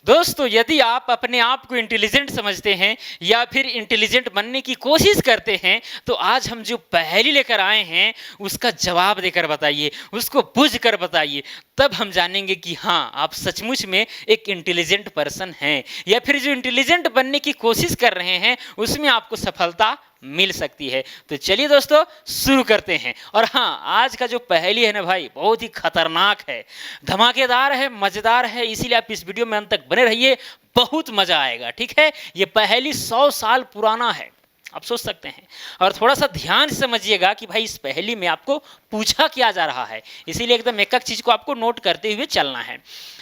दोस्तों, यदि आप अपने आप को इंटेलिजेंट समझते हैं या फिर इंटेलिजेंट बनने की कोशिश करते हैं, तो आज हम जो पहेली लेकर आए हैं उसका जवाब देकर बताइए, उसको बूझ कर बताइए। तब हम जानेंगे कि हाँ, आप सचमुच में एक इंटेलिजेंट पर्सन हैं, या फिर जो इंटेलिजेंट बनने की कोशिश कर रहे हैं उसमें आपको सफलता मिल सकती है। तो चलिए दोस्तों, शुरू करते हैं। और हाँ, आज का जो पहेली है ना भाई, बहुत ही खतरनाक है, धमाकेदार है, मजेदार है, इसीलिए आप इस वीडियो में अंत तक बने रहिए, बहुत मजा आएगा। ठीक है, ये पहेली 100 साल पुराना है, आप सोच सकते हैं। और थोड़ा सा ध्यान से समझिएगा कि भाई इस पहेली में आपको पूछा क्या जा रहा है, इसीलिए एकदम एक एक चीज को आपको नोट करते हुए चलना है।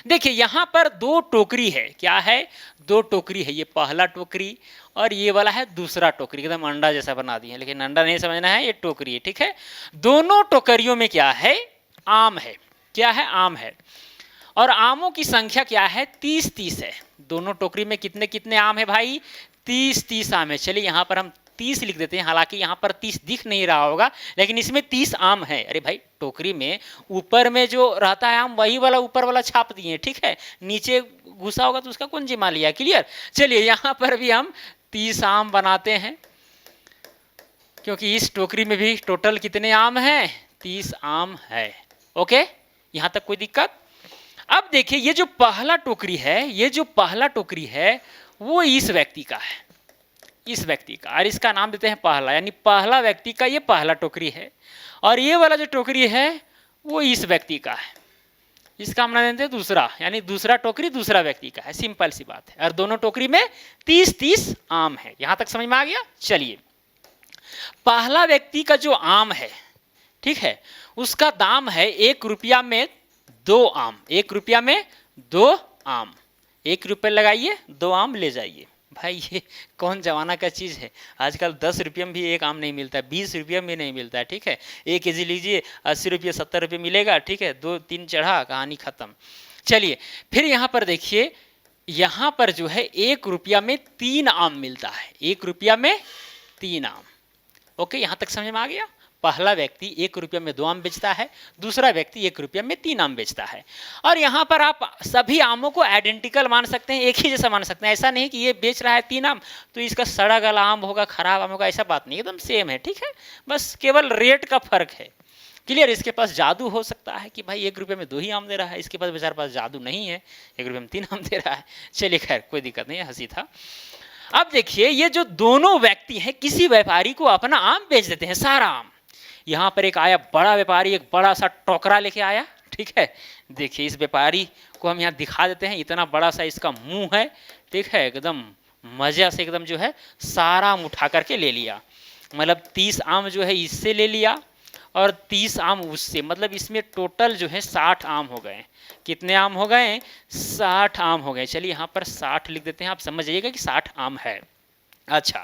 देखिए, यहाँ पर दो टोकरी है। क्या है? दो टोकरी है। ये पहला टोकरी और ये वाला है दूसरा टोकरी। एकदम अंडा जैसा बना दिए, लेकिन अंडा नहीं समझना है, ये टोकरी है। ठीक है, दोनों टोकरियों में क्या है? आम है। क्या है? आम है। और आमों की संख्या क्या है? 30-30 है। दोनों टोकरी में कितने कितने आम है भाई? 30-30 आम है। चलिए यहाँ पर हम 30 लिख देते हैं, हालांकि यहाँ पर 30 दिख नहीं रहा होगा, लेकिन इसमें 30 आम है। अरे भाई, टोकरी में ऊपर में जो रहता है आम, वही वाला ऊपर वाला छाप दिए। ठीक है, नीचे घुसा होगा तो उसका कौन जिम्मा लिया? क्लियर। चलिए यहाँ पर भी हम 30 आम बनाते हैं, क्योंकि इस टोकरी में भी टोटल कितने आम हैं? 30 आम है। ओके, यहाँ तक कोई दिक्कत? अब देखिए, ये जो पहला टोकरी है, ये जो पहला टोकरी है वो इस व्यक्ति का है, इस व्यक्ति का, और इसका नाम देते हैं पहला, यानी पहला व्यक्ति का ये पहला टोकरी है। और ये वाला जो टोकरी है वो इस व्यक्ति का है, इसका हम नाम देते हैं दूसरा, यानी दूसरा टोकरी दूसरा व्यक्ति का है। सिंपल सी बात है। और दोनों टोकरी में 30-30 आम है। यहां तक समझ में आ गया? चलिए, पहला व्यक्ति का जो आम है, ठीक है, उसका दाम है 1 रुपया में 2 आम। 1 रुपया में 2 आम। 1 रुपये लगाइए, 2 आम ले जाइए। भाई ये कौन जमाना का चीज़ है? आजकल 10 रुपये में भी एक आम नहीं मिलता है, 20 रुपये में भी नहीं मिलता है। ठीक है, 1 केजी लीजिए, 80 रुपये 70 रुपये मिलेगा। ठीक है, 2-3 चढ़ा, कहानी खत्म। चलिए, फिर यहाँ पर देखिए, यहाँ पर जो है 1 रुपया में 3 आम मिलता है। 1 रुपया में 3 आम। ओके, यहाँ तक समझ में आ गया? पहला व्यक्ति 1 रुपया में 2 आम बेचता है, दूसरा व्यक्ति 1 रुपया में 3 आम बेचता है। और यहाँ पर आप सभी आमों को आइडेंटिकल मान सकते हैं, एक ही जैसा मान सकते हैं। ऐसा नहीं कि ये बेच रहा है 3 आम तो इसका सड़ा गला आम होगा, खराब आम होगा, ऐसा बात नहीं, एकदम सेम है। ठीक है, बस केवल रेट का फर्क है। क्लियर? इसके पास जादू हो सकता है कि भाई 1 रुपये में 2 ही आम दे रहा है, इसके पास बेचारे पास जादू नहीं है, 1 रुपये में 3 आम दे रहा है। चलिए खैर, कोई दिक्कत नहीं है, हंसी था। अब देखिए, ये जो दोनों व्यक्ति हैं किसी व्यापारी को अपना आम बेच देते हैं, सारा आम। यहाँ पर एक आया बड़ा व्यापारी, एक बड़ा सा टोकरा लेके आया। ठीक है, देखिए इस व्यापारी को हम यहाँ दिखा देते हैं, इतना बड़ा सा इसका मुंह है। ठीक है, एकदम मजा से एकदम जो है सारा आम उठा करके ले लिया। मतलब 30 आम जो है इससे ले लिया और 30 आम उससे, मतलब इसमें टोटल जो है 60 आम हो गए। कितने आम हो गए? 60 आम हो गए। चलिए यहाँ पर 60 लिख देते हैं, आप समझ जाइएगा कि 60 आम है। अच्छा,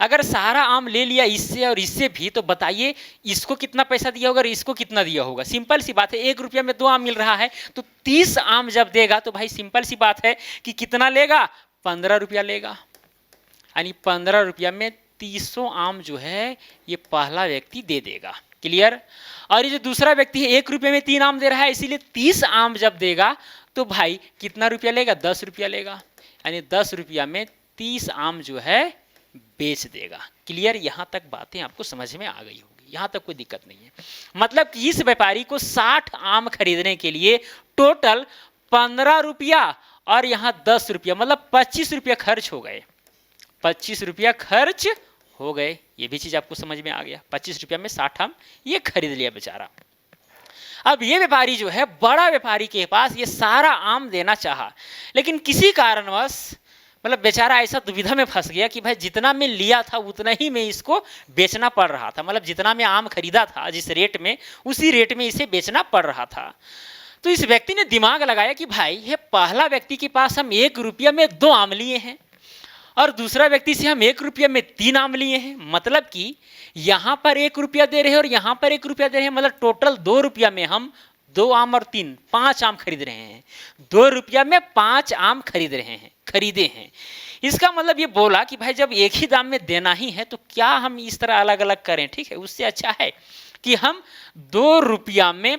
अगर सारा आम ले लिया इससे और इससे भी, तो बताइए इसको कितना पैसा दिया होगा और इसको कितना दिया होगा? सिंपल सी बात है, 1 रुपया में 2 आम मिल रहा है, तो 30 आम जब देगा तो भाई सिंपल सी बात है कि कितना लेगा? 15 रुपया लेगा। यानी 15 रुपया में 300 आम जो है ये पहला व्यक्ति दे देगा। क्लियर? और ये जो दूसरा व्यक्ति है 1 रुपये में 3 आम दे रहा है, इसीलिए 30 आम जब देगा तो भाई कितना रुपया लेगा? 10 रुपया लेगा। यानी 10 रुपया में 30 आम जो है बेच देगा। क्लियर? यहाँ तक बातें आपको समझ में आ गई होगी, यहाँ तक कोई दिक्कत नहीं है। मतलब कि इस व्यापारी को 60 आम खरीदने के लिए टोटल 15 रुपया और यहाँ 10 रुपया, मतलब 25 रुपया खर्च हो गए। 25 रुपया खर्च हो गए, ये भी चीज आपको समझ में आ गया। 25 रुपया में 60 आम ये खरीद लिया बेचारा। अब ये व्यापारी जो है, बड़ा व्यापारी के पास ये सारा आम देना चाहा, लेकिन किसी कारणवश मतलब बेचारा ऐसा दुविधा में फंस गया कि भाई जितना मैं लिया था उतना ही मैं इसको बेचना पड़ रहा था। मतलब जितना मैं आम खरीदा था जिस रेट में, उसी रेट में इसे बेचना पड़ रहा था। तो इस व्यक्ति ने दिमाग लगाया कि भाई ये पहला व्यक्ति के पास हम 1 रुपया में 2 आम लिए हैं और दूसरा व्यक्ति से हम 1 रुपया में 3 आम लिए हैं। मतलब कि यहाँ पर 1 रुपया दे रहे हैं और यहाँ पर 1 रुपया दे रहे हैं, मतलब टोटल 2 रुपया में हम 2 आम और 3, 5 आम खरीद रहे हैं। 2 रुपया में 5 आम खरीदे हैं। इसका मतलब ये बोला कि भाई जब एक ही दाम में देना ही है तो क्या हम इस तरह अलग अलग करें? ठीक है, उससे अच्छा है कि हम 2 रुपया में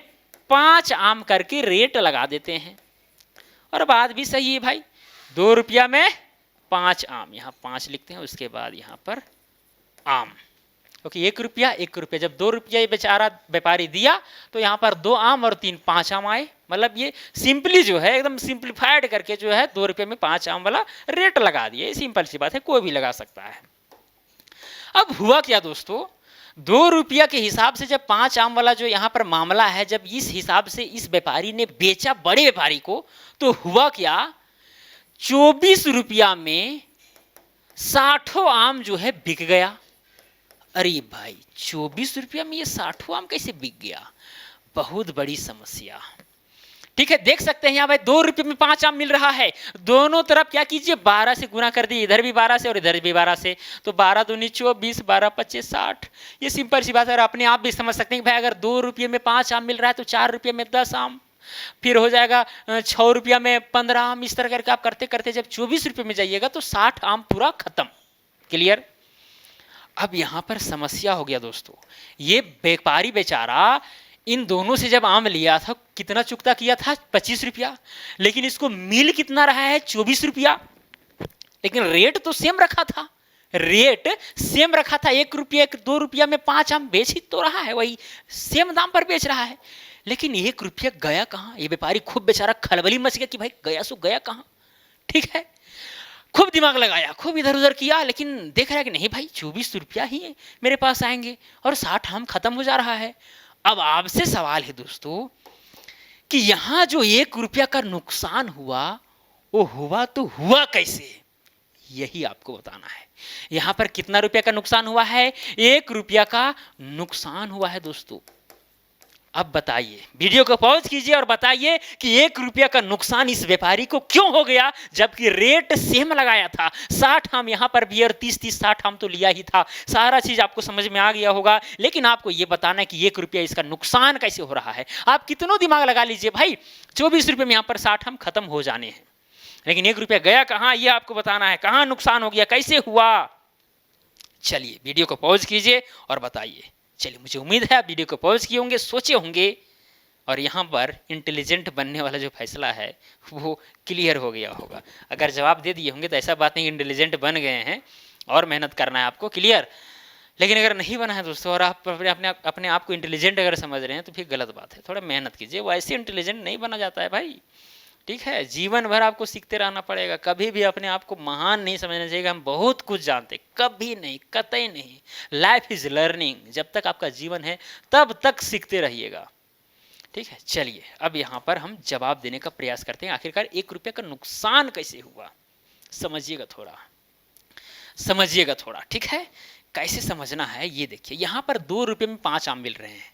5 आम करके रेट लगा देते हैं। और बात भी सही है भाई, ₹2 में 5 आम, यहाँ 5 लिखते हैं, उसके बाद यहाँ पर आम। ओके, ₹1, जब ₹2 ये बेचारा व्यापारी दिया तो यहाँ पर 2 आम और 3 5 आम आए। मतलब ये सिंपली जो है एकदम सिंप्लीफाइड करके जो है ₹2 में 5 आम वाला रेट लगा दिए। सिंपल सी बात है, कोई भी लगा सकता है। अब हुआ क्या दोस्तों, ₹2 के हिसाब से जब 5 आम वाला जो यहाँ पर मामला है, जब इस हिसाब से इस व्यापारी ने बेचा बड़े व्यापारी को, तो हुआ क्या, ₹24 में 60 आम जो है बिक गया। अरे भाई, ₹24 में ये 60 आम कैसे बिक गया? बहुत बड़ी समस्या। ठीक है, देख सकते हैं यहाँ भाई ₹2 में 5 आम मिल रहा है। दोनों तरफ क्या कीजिए, 12 से गुना कर दिए, इधर भी 12 से और इधर भी 12 से, तो 12 दूनी 24, 12 25 60। ये सिंपल सी बात है, अपने आप भी समझ सकते हैं कि भाई अगर ₹2 में 5 आम मिल रहा है तो ₹4 में 10 आम, फिर हो जाएगा ₹6 में 15 आम। इस तरह करके आप करते करते जब ₹24 में जाइएगा तो 60 आम पूरा खत्म। क्लियर? अब यहाँ पर समस्या हो गया दोस्तों, ये व्यापारी बेचारा इन दोनों से जब आम लिया था, कितना चुकता किया था, ₹25, लेकिन इसको मिल कितना रहा है, ₹24। लेकिन रेट तो सेम रखा था, रेट सेम रखा था, ₹1 ₹2 में 5 आम बेच ही तो रहा है, वही सेम दाम पर बेच रहा है। लेकिन ₹1 गया कहाँ? ये व्यापारी खूब बेचारा खलबली मच गया कि भाई गया सो गया कहाँ। ठीक है, खूब दिमाग लगाया, खूब इधर उधर किया, लेकिन देख रहा है कि नहीं भाई ₹24 ही मेरे पास आएंगे और 60 आम खत्म हो जा रहा है। अब आपसे सवाल है दोस्तों कि यहां जो ₹1 का नुकसान हुआ, वो हुआ तो हुआ कैसे, यही आपको बताना है। यहां पर कितना रुपया का नुकसान हुआ है? ₹1 का नुकसान हुआ है दोस्तों। अब बताइए, वीडियो को पॉज कीजिए और बताइए कि ₹1 का नुकसान इस व्यापारी को क्यों हो गया, जबकि रेट सेम लगाया था। 60 आम यहाँ पर भी और 30-30 60 आम तो लिया ही था। सारा चीज आपको समझ में आ गया होगा, लेकिन आपको यह बताना है कि ₹1 इसका नुकसान कैसे हो रहा है। आप कितनों दिमाग लगा लीजिए भाई, ₹24 में यहाँ पर 60 आम खत्म हो जाने हैं, लेकिन ₹1 गया कहाँ, यह आपको बताना है। कहाँ नुकसान हो गया, कैसे हुआ? चलिए वीडियो को पॉज कीजिए और बताइए। चलिए, मुझे उम्मीद है आप वीडियो को पॉज किए होंगे, सोचे होंगे और यहाँ पर इंटेलिजेंट बनने वाला जो फैसला है वो क्लियर हो गया होगा। अगर जवाब दे दिए होंगे तो ऐसा बात नहीं इंटेलिजेंट बन गए हैं और मेहनत करना है आपको। क्लियर? लेकिन अगर नहीं बना है दोस्तों और आप अपने आप को इंटेलिजेंट अगर समझ रहे हैं तो फिर गलत बात है। थोड़ा मेहनत कीजिए, वो ऐसे इंटेलिजेंट नहीं बना जाता है भाई। ठीक है, जीवन भर आपको सीखते रहना पड़ेगा। कभी भी अपने आप को महान नहीं समझना चाहिए, हम बहुत कुछ जानते, कभी नहीं, कतई नहीं। लाइफ इज लर्निंग, जब तक आपका जीवन है तब तक सीखते रहिएगा। ठीक है, चलिए अब यहाँ पर हम जवाब देने का प्रयास करते हैं। आखिरकार ₹1 का नुकसान कैसे हुआ, समझिएगा थोड़ा। ठीक है, कैसे समझना है ये देखिए। यहाँ पर ₹2 में 5 आम मिल रहे हैं।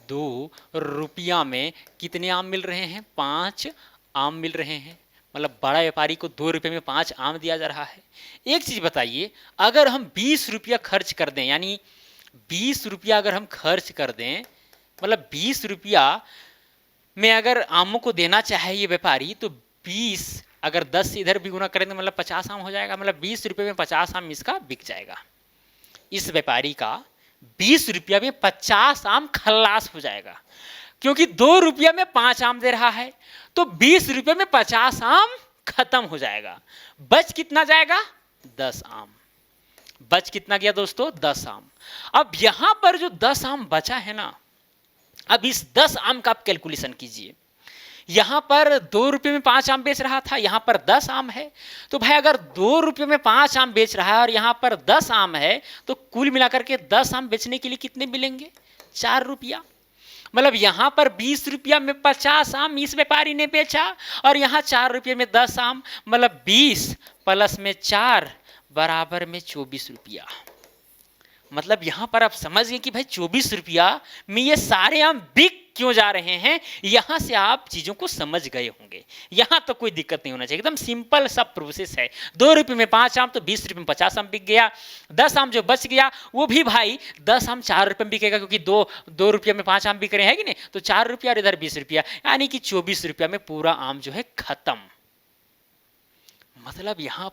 ₹2 में कितने आम मिल रहे हैं? 5 आम मिल रहे हैं। मतलब बड़ा व्यापारी को ₹2 में 5 आम दिया जा रहा है। एक चीज बताइए, अगर हम ₹20 खर्च कर दें, यानी ₹20 अगर हम खर्च कर दें, मतलब ₹20 में अगर आमों को देना चाहे ये व्यापारी, तो 20 अगर 10 से इधर भी गुना करें तो मतलब 50 आम हो जाएगा। मतलब ₹20 में 50 आम इसका बिक जाएगा। इस व्यापारी का ₹20 में 50 आम खल्लास हो जाएगा, क्योंकि ₹2 में 5 आम दे रहा है, तो ₹20 में 50 आम खत्म हो जाएगा। बच कितना जाएगा? 10 आम। बच कितना गया दोस्तों? 10 आम। अब यहां पर जो 10 आम बचा है ना, अब इस 10 आम का आप कैलकुलेशन कीजिए। यहां पर ₹2 में 5 आम बेच रहा था, यहां पर 10 आम है, तो भाई अगर ₹2 में 5 आम बेच रहा है और यहां पर 10 आम है, तो कुल मिलाकर के 10 आम बेचने के लिए कितने मिलेंगे? ₹4। मतलब यहां पर ₹20 में 50 आम इस व्यापारी ने बेचा और यहां ₹4 में 10 आम, मतलब 20 प्लस में 4 बराबर में ₹24। मतलब यहां पर आप समझ गए कि भाई ₹24 में ये सारे आम बिक क्यों जा रहे हैं। यहां से आप चीजों को समझ गए होंगे, यहां तो कोई दिक्कत नहीं होना चाहिए, एकदम सिंपल सा प्रोसेस है। ₹2 में 5 आम तो ₹20 में 50 आम बिक गया। 10 आम जो बच गया वो भी भाई 10 आम ₹4 में बिकेगा, क्योंकि ₹2 में 5 आम बिक रहे हैं कि नहीं, तो ₹4 और इधर ₹20, यानी कि ₹24 में पूरा आम जो है खत्म। मतलब यहां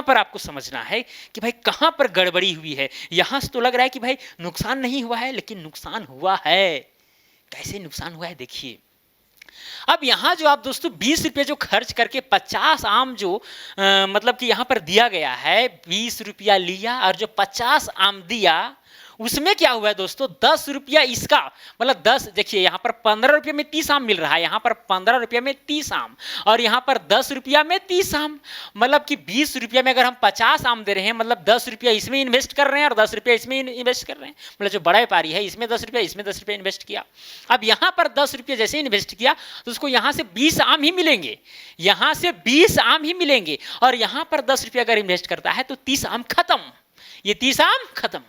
पर आपको समझना है कि भाई कहां पर गड़बड़ी हुई है। यहां से तो लग रहा है कि भाई नुकसान नहीं हुआ है, लेकिन नुकसान हुआ है। कैसे नुकसान हुआ है देखिए। अब यहाँ जो आप दोस्तों 20 रुपये जो खर्च करके 50 आम जो मतलब कि यहाँ पर दिया गया है, 20 रुपया लिया और जो 50 आम दिया, उसमें क्या हुआ है दोस्तों, 10 रुपया इसका, मतलब 10, देखिए यहाँ पर 15 रुपये में 30 आम मिल रहा है, यहाँ पर 15 रुपये में 30 आम, और यहाँ पर 10 रुपया में 30 आम, मतलब कि 20 रुपया में अगर हम 50 आम दे रहे हैं, मतलब 10 रुपया इसमें इन्वेस्ट कर रहे हैं और 10 रुपया इसमें इन्वेस्ट कर रहे हैं, मतलब जो बड़ा व्यापारी है इसमें 10 रुपया, इसमें 10 रुपया इन्वेस्ट किया। अब यहाँ पर 10 रुपया जैसे इन्वेस्ट किया तो उसको यहाँ से 20 आम ही मिलेंगे, यहाँ से 20 आम ही मिलेंगे, और यहाँ पर 10 रुपया अगर इन्वेस्ट करता है तो 30 आम खत्म, ये 30 आम खत्म।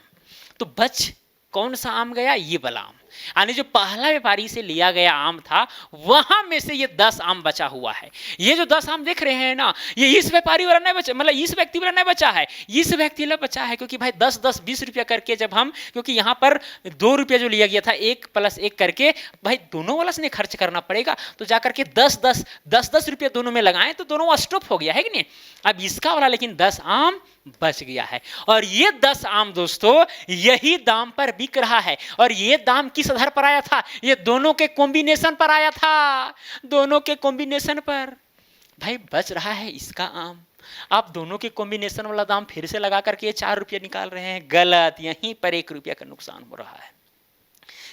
तो बच कौन सा आम गया, ये वाला आम, यानी जो पहला व्यापारी से लिया गया आम था वहां में से ये 10 आम बचा हुआ है। ये जो 10 आम देख रहे हैं ना, ये इस व्यापारी वाला नहीं बचा, मतलब इस व्यक्ति वाला नहीं बचा है, इस व्यक्ति वाला बचा है, क्योंकि भाई 10-10 20 रुपया करके जब हम, क्योंकि यहाँ पर 2 रुपया जो लिया गया था 1 + 1 करके, भाई दोनों वाला से खर्च करना पड़ेगा, तो जाकर के 10-10 रुपया दोनों में लगाएं तो दोनों स्टॉप हो गया है कि नहीं। अब इसका वाला लेकिन 10 आम बच गया है, और ये 10 आम दोस्तों यही दाम पर बिक रहा है, और ये दाम किस आधार पर आया था, ये दोनों के कॉम्बिनेशन पर आया था, दोनों के कॉम्बिनेशन पर। भाई बच रहा है इसका आम, आप दोनों के कॉम्बिनेशन वाला दाम फिर से लगा करके 4 रुपया निकाल रहे हैं, गलत, यहीं पर 1 रुपया का नुकसान हो रहा है,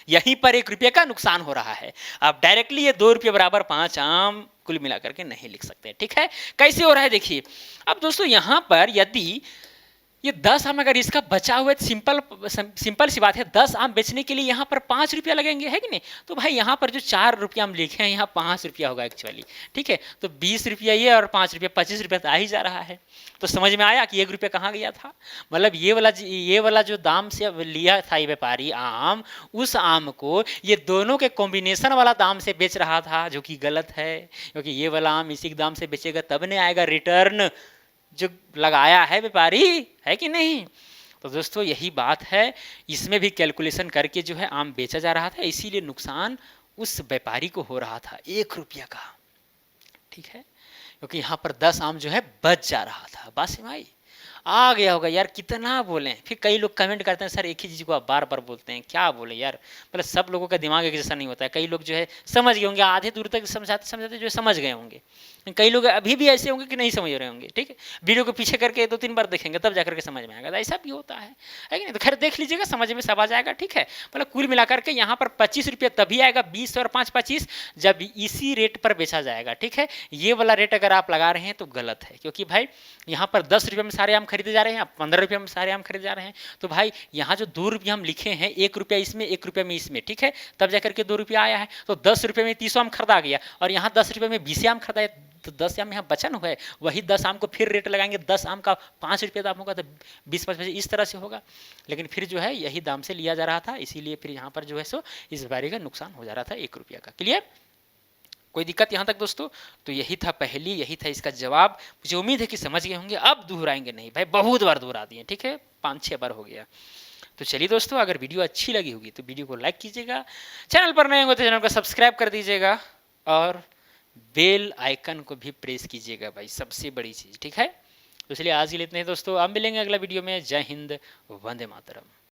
यहीं पर 1 रुपये का नुकसान हो रहा है। आप डायरेक्टली ये 2 रुपये बराबर 5 आम कुल मिलाकर के नहीं लिख सकते, ठीक है। कैसे हो रहा है देखिए। अब दोस्तों यहाँ पर यदि ये 10 आम अगर इसका बचा हुआ है, सिंपल सी बात है, 10 आम बेचने के लिए यहाँ पर 5 रुपया लगेंगे, है कि नहीं। तो भाई यहाँ पर जो 4 रुपया हम लिखे हैं, यहाँ 5 रुपया होगा एक्चुअली, ठीक है। तो 20 रुपया ये और 5 रुपया, 25 रुपया तो आ ही जा रहा है। तो समझ में आया कि 1 रुपया कहाँ गया था, मतलब ये वाला जो दाम से लिया था ये व्यापारी आम, उस आम को ये दोनों के कॉम्बिनेशन वाला दाम से बेच रहा था, जो कि गलत है, क्योंकि ये वाला आम इसी दाम से बेचेगा तब नहीं आएगा रिटर्न जो लगाया है व्यापारी, है कि नहीं। तो दोस्तों यही बात है, इसमें भी कैलकुलेशन करके जो है आम बेचा जा रहा था, इसीलिए नुकसान उस व्यापारी को हो रहा था 1 रुपया का, ठीक है, क्योंकि यहाँ पर 10 आम जो है बच जा रहा था। बात समझ आई, आ गया होगा यार, कितना बोलें। फिर कई लोग कमेंट करते हैं, सर एक ही चीज़ को आप बार बार बोलते हैं, क्या बोले यार, मतलब सब लोगों का दिमाग एक जैसा नहीं होता है। कई लोग जो है समझ गए होंगे, आधे दूर तक समझाते समझाते जो है समझ गए होंगे, कई लोग अभी भी ऐसे होंगे कि नहीं समझ रहे होंगे, ठीक है। वीडियो को पीछे करके 2-3 बार देखेंगे तब जाकर के समझ में आएगा, ऐसा भी होता है कि नहीं। तो खैर देख लीजिएगा, समझ में सब आ जाएगा, ठीक है। मतलब कुल मिलाकर के यहाँ पर 25 रुपया तभी आएगा, 20 और 5 25, जब इसी रेट पर बेचा जाएगा, ठीक है। ये वाला रेट अगर आप लगा रहे हैं तो गलत है, क्योंकि भाई यहाँ पर 10 रुपये में सारे आम खरीदे जा रहे हैं, आप 15 रुपये में सारे आम खरीदे जा रहे हैं, तो भाई यहाँ जो 2 रुपये हम लिखे हैं, 1 रुपया इसमें 1 रुपया में इसमें, ठीक है, तब जाकर के 2 रुपया आया है। तो 10 रुपये में 30 आम खरीदा गया, और यहाँ 10 रुपये में 20 आम खरीदा, तो 10 आम यहाँ बचन हुआ है, वही 10 आम को फिर रेट लगाएंगे, 10 आम का 5 रुपये दाम होगा, तो 20-25 इस तरह से होगा, लेकिन फिर जो है यही दाम से लिया जा रहा था, इसीलिए फिर यहाँ पर जो है सो इस व्यापारी का नुकसान हो जा रहा था 1 रुपया का। क्लियर, कोई दिक्कत यहाँ तक दोस्तों। तो यही था पहली, यही था इसका जवाब। मुझे उम्मीद है कि समझ गए होंगे, अब दोहराएंगे नहीं भाई, बहुत बार दोहरा दिए, ठीक है, 5-6 बार हो गया। तो चलिए दोस्तों, अगर वीडियो अच्छी लगी होगी तो वीडियो को लाइक कीजिएगा, चैनल पर नए होंगे तो चैनल को सब्सक्राइब कर दीजिएगा, और बेल आइकन को भी प्रेस कीजिएगा भाई, सबसे बड़ी चीज़, ठीक है। तो इसलिए आज के लिए इतने ही दोस्तों, अब मिलेंगे अगला वीडियो में। जय हिंद, वंदे मातरम।